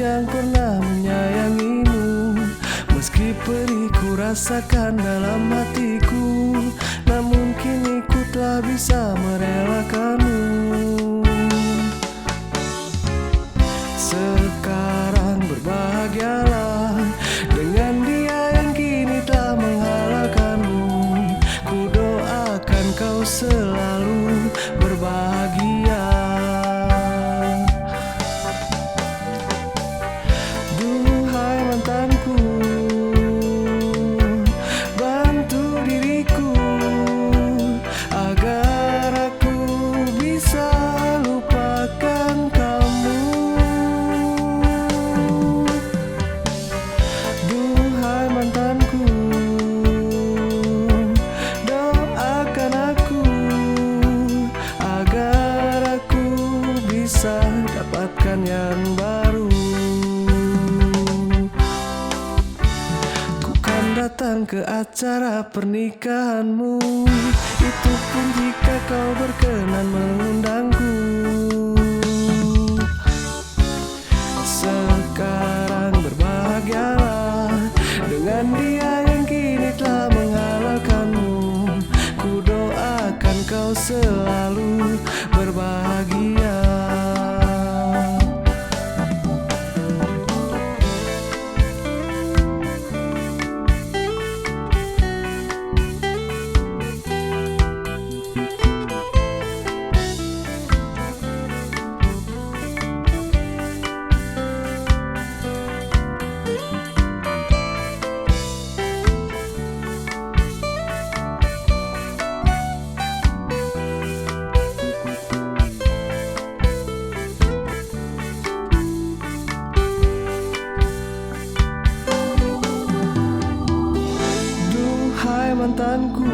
yang pernah menyayangimu. Meski perih ku rasakan dalam hatiku, namun kini ku telah bisa merelakanmu. Sekarang berbahagialah dengan dia yang kini telah menghalalkanmu. Ku doakan kau selalu berbahagia. Duhai mantanku, bantu diriku agar aku bisa lupakan kamu. Duhai mantanku, doakan aku agar aku bisa dapatkan yang baru. Ku kan datang ke acara pernikahanmu, itu pun jika kau berkenan mengundangku. Sekarang berbahagialah dengan dia yang kini telah menghalalkanmu. Ku doakan kau selalu berbahagia. Mantanku,